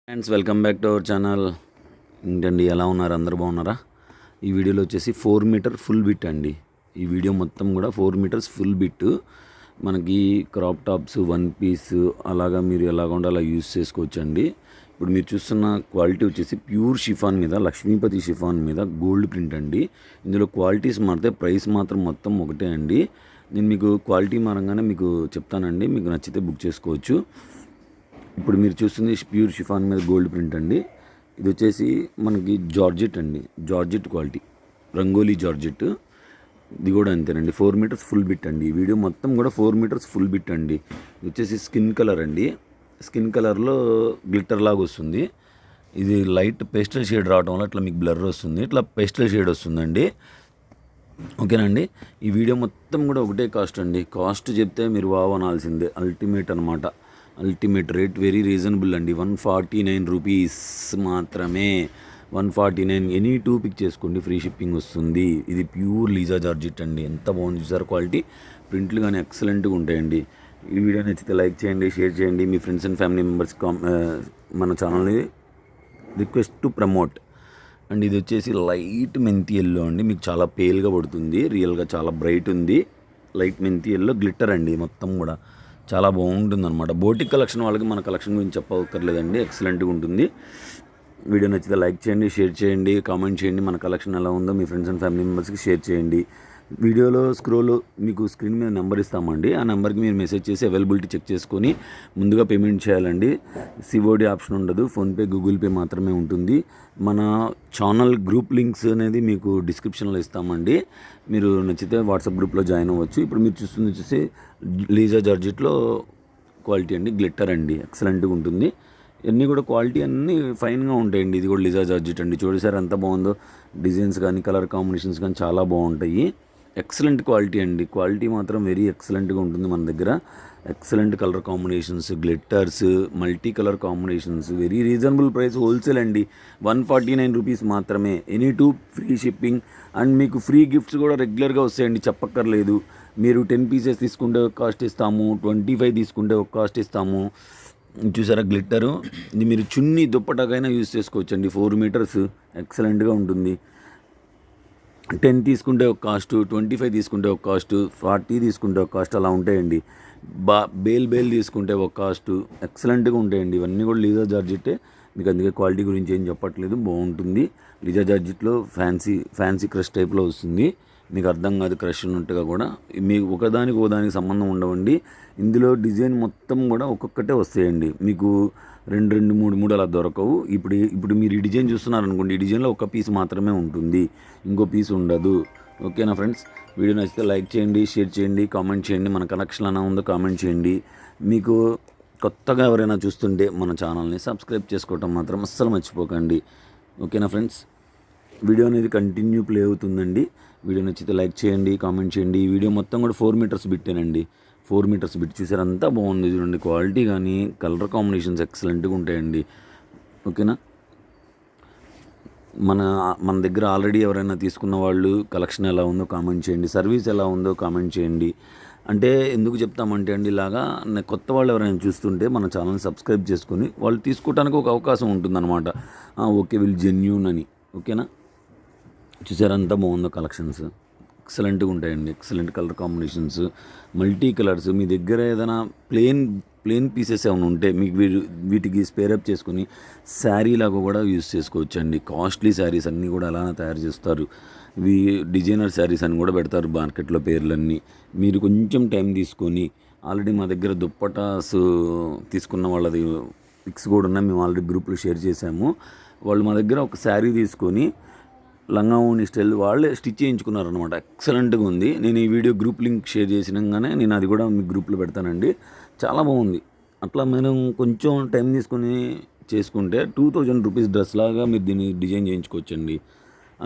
Friends, welcome back to our channel. ఏంటండి, ఎలా ఉన్నారు? అందరూ బాగున్నారా? ఈ వీడియోలో వచ్చేసి 4 మీటర్ ఫుల్ బిట్ అండి. ఈ వీడియో మొత్తం కూడా 4 మీటర్స్ ఫుల్ బిట్. మనకి క్రాప్ టాప్స్, వన్ పీస్ అలాగా మీరు ఎలాగ అలా యూజ్ చేసుకోవచ్చు అండి. ఇప్పుడు మీరు చూస్తున్న క్వాలిటీ వచ్చేసి ప్యూర్ షిఫాన్ మీద, లక్ష్మీపతి షిఫాన్ మీద గోల్డ్ ప్రింట్ అండి. ఇందులో క్వాలిటీస్ మారితే ప్రైస్ మాత్రం మొత్తం ఒకటే అండి. నేను మీకు క్వాలిటీ మారంగానే మీకు చెప్తానండి. మీకు నచ్చితే బుక్ చేసుకోవచ్చు. ఇప్పుడు మీరు చూస్తుంది ప్యూర్ షిఫాన్ మీద గోల్డ్ ప్రింట్ అండి. ఇది వచ్చేసి మనకి జార్జెట్ అండి, జార్జెట్ క్వాలిటీ, రంగోలీ జార్జెట్. ఇది కూడా అంతేనండి, 4 మీటర్స్ ఫుల్ బిట్ అండి. ఈ వీడియో మొత్తం కూడా 4 మీటర్స్ ఫుల్ బిట్ అండి. ఇది వచ్చేసి స్కిన్ కలర్ అండి. స్కిన్ కలర్లో గ్లిట్టర్ లాగా వస్తుంది. ఇది లైట్ పేస్టల్ షేడ్ రావడం వల్ల ఇట్లా మీకు బ్లర్ వస్తుంది, ఇట్లా పేస్టల్ షేడ్ వస్తుందండి. ఓకేనండి. ఈ వీడియో మొత్తం కూడా ఒకటే కాస్ట్ అండి. కాస్ట్ చెప్తే మీరు వావ్ అనాల్సిందే. అల్టిమేట్ అనమాట. అల్టిమేట్ రేట్ వెరీ రీజనబుల్ అండి. 149 రూపీస్ మాత్రమే. 149. ఎనీ 2 పిక్ చేసుకోండి, ఫ్రీ షిప్పింగ్ వస్తుంది. ఇది ప్యూర్ లీజా జార్జెట్ అండి. ఎంత బాగుంది చూసారు క్వాలిటీ. ప్రింట్లు కానీ ఎక్సలెంట్గా ఉంటాయండి. ఈ వీడియో నచ్చితే లైక్ చేయండి, షేర్ చేయండి. మీ ఫ్రెండ్స్ అండ్ ఫ్యామిలీ మెంబర్స్ మన ఛానల్ని రిక్వెస్ట్ టు ప్రమోట్. అండ్ ఇది వచ్చేసి లైట్ మెంతి ఎల్లో అండి. మీకు చాలా పేల్గా పడుతుంది, రియల్గా చాలా బ్రైట్ ఉంది. లైట్ మెంతి ఎల్లో గ్లిట్టర్ అండి. మొత్తం కూడా చాలా బాగుంటుంది అనమాట. బోటిక్ కలెక్షన్ వాళ్ళకి మన కలెక్షన్ గురించి చెప్పక్కర్లేదండి, ఎక్సలెంట్గా ఉంటుంది. వీడియో నచ్చితే లైక్ చేయండి, షేర్ చేయండి, కామెంట్ చేయండి. మన కలెక్షన్ ఎలా ఉందో మీ ఫ్రెండ్స్ అండ్ ఫ్యామిలీ మెంబర్స్కి షేర్ చేయండి. వీడియోలో మీకు స్క్రీన్ మీద నెంబర్ ఇస్తామండి. ఆ నెంబర్కి మీరు మెసేజ్ చేసి అవైలబిలిటీ చెక్ చేసుకొని ముందుగా పేమెంట్ చేయాలండి. సిఓడి ఆప్షన్ ఉండదు, ఫోన్పే, గూగుల్ పే మాత్రమే ఉంటుంది. మన ఛానల్ గ్రూప్ లింక్స్ అనేది మీకు డిస్క్రిప్షన్లో ఇస్తామండి. మీరు నచ్చితే వాట్సాప్ గ్రూప్లో జాయిన్ అవ్వచ్చు. ఇప్పుడు మీరు చూస్తుంది వచ్చేసి లీజా జార్జెట్లో క్వాలిటీ అండి, గ్లిట్టర్ అండి, ఎక్సలెంట్గా ఉంటుంది. ఇవన్నీ కూడా క్వాలిటీ అన్నీ ఫైన్గా ఉంటాయండి. ఇది కూడా లిజా జార్జెట్ అండి. చూడసారి ఎంత బాగుందో. డిజైన్స్ కానీ కలర్ కాంబినేషన్స్ కానీ చాలా బాగుంటాయి. ఎక్సలెంట్ క్వాలిటీ అండి. క్వాలిటీ మాత్రం వెరీ ఎక్సలెంట్గా ఉంటుంది మన దగ్గర. Excellent colour combinations, glitters, multi colour combinations, very reasonable price, wholesale అండి. 149 రూపీస్ మాత్రమే. Any 2 free shipping. అండ్ మీకు ఫ్రీ గిఫ్ట్స్ కూడా రెగ్యులర్గా వస్తాయండి, చెప్పక్కర్లేదు. మీరు 10 పీసెస్ తీసుకుంటే ఒక కాస్ట్ ఇస్తాము, 25 తీసుకుంటే ఒక కాస్ట్ ఇస్తాము. చూసారా గ్లిట్టరు. ఇది మీరు చున్నీ దుప్పటాకైనా యూజ్ చేసుకోవచ్చండి. 4 మీటర్స్ ఎక్సలెంట్గా ఉంటుంది. 10 తీసుకుంటే ఒక కాస్ట్, 25 తీసుకుంటే ఒక కాస్ట్, 40 తీసుకుంటే ఒక కాస్ట్, అలా ఉంటాయండి. బేల్ తీసుకుంటే ఒక కాస్ట్, ఎక్సలెంట్గా ఉంటాయండి. ఇవన్నీ కూడా లీజా జార్జెట్టే. మీకు అందుకే క్వాలిటీ గురించి ఏం చెప్పట్లేదు, బాగుంటుంది. లీజా జార్జెట్లో ఫ్యాన్సీ క్రష్ టైప్లో వస్తుంది. మీకు అర్థం కాదు క్రష్ ఉన్నట్టుగా కూడా. మీకు ఒకదానికి సంబంధం ఉండవండి. ఇందులో డిజైన్ మొత్తం కూడా ఒక్కొక్కటే వస్తాయండి. మీకు 2 3 అలా దొరకవు. ఇప్పుడు మీరు ఈ డిజైన్ చూస్తున్నారనుకోండి, ఈ డిజైన్లో ఒక పీస్ మాత్రమే ఉంటుంది, ఇంకో పీస్ ఉండదు. ఓకేనా ఫ్రెండ్స్? వీడియో నచ్చితే లైక్ చేయండి, షేర్ చేయండి, కామెంట్ చేయండి. మన కనెక్షన్ ఎలా ఉందో కామెంట్ చేయండి. మీకు కొత్తగా ఎవరైనా చూస్తుంటే మన ఛానల్ని సబ్స్క్రైబ్ చేసుకోవటం మాత్రం అస్సలు మర్చిపోకండి. ఓకేనా ఫ్రెండ్స్? వీడియో అనేది కంటిన్యూ ప్లే అవుతుందండి. వీడియో నచ్చితే లైక్ చేయండి, కామెంట్ చేయండి. ఈ వీడియో మొత్తం కూడా 4 మీటర్స్ బిట్టేనండి. 4 మీటర్స్ బిట్ చూసారు, అంతా బాగుంది చూడండి. క్వాలిటీ కానీ కలర్ కాంబినేషన్స్ ఎక్సలెంట్గా ఉంటాయండి. ఓకేనా? మన దగ్గర ఆల్రెడీ ఎవరైనా తీసుకున్న వాళ్ళు కలెక్షన్ ఎలా ఉందో కామెంట్ చేయండి, సర్వీస్ ఎలా ఉందో కామెంట్ చేయండి. అంటే ఎందుకు చెప్తామంటే అండి, ఇలాగా కొత్త వాళ్ళు ఎవరైనా చూస్తుంటే మన ఛానల్ని సబ్స్క్రైబ్ చేసుకొని వాళ్ళు తీసుకోవడానికి ఒక అవకాశం ఉంటుందన్నమాట. ఓకే, వీళ్ళు జెన్యూన్ అని. ఓకేనా? చూసారా అంతా బాగుందో కలెక్షన్స్, ఎక్సలెంట్గా ఉంటాయండి. Excellent colour combinations, multi colours. మీ దగ్గర ఏదైనా ప్లెయిన్ పీసెస్ ఏమైనా ఉంటే మీకు వీటికి స్పేరప్ చేసుకుని శారీ లాగా కూడా యూజ్ చేసుకోవచ్చు అండి. కాస్ట్లీ శారీస్ అన్నీ కూడా అలానే తయారు చేస్తారు. ఇవి డిజైనర్ శారీస్ అని కూడా పెడతారు మార్కెట్లో పేర్లన్నీ. మీరు కొంచెం టైం తీసుకొని, ఆల్రెడీ మా దగ్గర దుప్పటాస్ తీసుకున్న వాళ్ళది పిక్స్ కూడా ఉన్నాయి, మేము ఆల్రెడీ గ్రూప్లో షేర్ చేసాము. వాళ్ళు మా దగ్గర ఒక శారీ తీసుకొని లంగా ఓణి స్టైల్ వాళ్ళే స్టిచ్ చేయించుకున్నారనమాట. ఎక్సలెంట్గా ఉంది. నేను ఈ వీడియో గ్రూప్ లింక్ షేర్ చేసినాగానే నేను అది కూడా మీ గ్రూప్లో పెడతానండి. చాలా బాగుంది. అట్లా మనం కొంచెం టైం తీసుకొని చేసుకుంటే 2000 రూపీస్ డ్రెస్ లాగా మీరు దీన్ని డిజైన్ చేయించుకోవచ్చండి.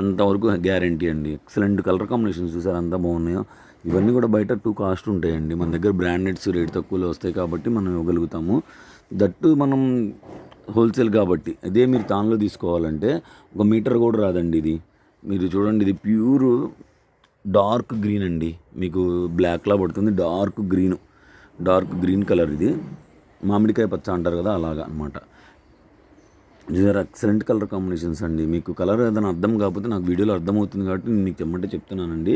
అంతవరకు గ్యారంటీ అండి. ఎక్సలెంట్ కలర్ కాంబినేషన్స్ చూసారు అంతా బాగున్నాయో. ఇవన్నీ కూడా బయట 2 కాస్ట్ ఉంటాయండి. మన దగ్గర బ్రాండెడ్స్ రేట్ తక్కువలో వస్తాయి కాబట్టి మనం ఇవ్వగలుగుతాము. దట్టు మనం హోల్సేల్ కాబట్టి. అదే మీరు తాన్లో తీసుకోవాలంటే 1 మీటర్ కూడా రాదండి. ఇది మీరు చూడండి, ఇది ప్యూర్ డార్క్ గ్రీన్ అండి. మీకు బ్లాక్లా పడుతుంది. Dark green colour. ఇది మామిడికాయ పచ్చ అంటారు కదా, అలాగా అనమాట. These are excellent colour combinations అండి. మీకు కలర్ ఏదైనా అర్థం కాకపోతే నాకు వీడియోలో అర్థమవుతుంది కాబట్టి నేను మీకు తెమ్మంటే చెప్తున్నానండి.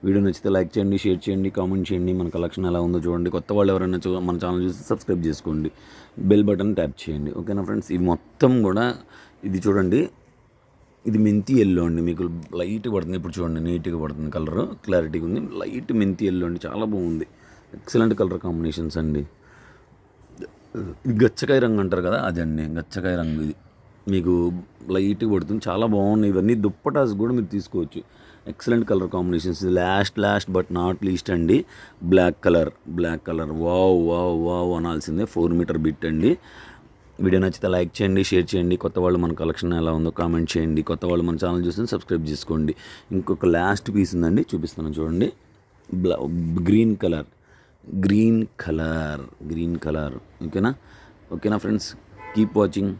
వీడియో నచ్చితే లైక్ చేయండి, షేర్ చేయండి, కామెంట్ చేయండి. మన కలెక్షన్ ఎలా ఉందో చూడండి. కొత్త వాళ్ళు ఎవరైనా మన ఛానల్ చూసి సబ్స్క్రైబ్ చేసుకోండి, బెల్ బటన్ ట్యాప్ చేయండి. ఓకేనా ఫ్రెండ్స్, ఇది మొత్తం కూడా ఇది చూడండి, ఇది మెంతి ఎల్లో అండి. మీకు లైట్ పడుతుంది, ఇప్పుడు చూడండి నీట్గా పడుతుంది, కలర్ క్లారిటీగా ఉంది. లైట్ మెంతి ఎల్లో అండి, చాలా బాగుంది. ఎక్సలెంట్ కలర్ కాంబినేషన్స్ అండి. ఇది గచ్చకాయ రంగు అంటారు కదా, అదండి గచ్చకాయ రంగు. ఇది మీకు లైట్గా పడుతుంది, చాలా బాగున్నాయి. ఇవన్నీ దుప్పటాస్ కూడా మీరు తీసుకోవచ్చు. Excellent colour combinations. Last but not least అండి, black colour. Wow wow wow అనాల్సిందే. 4 మీటర్ బిట్ అండి. వీడియో నచ్చితే లైక్ చేయండి, షేర్ చేయండి. కొత్త వాళ్ళు మన కలెక్షన్ ఎలా ఉందో కామెంట్ చేయండి. కొత్త వాళ్ళు మన ఛానల్ చూస్తే సబ్స్క్రైబ్ చేసుకోండి. ఇంకొక లాస్ట్ పీస్ ఉందండి, చూపిస్తాను చూడండి. Green colour. ఓకేనా ఫ్రెండ్స్, కీప్ వాచింగ్.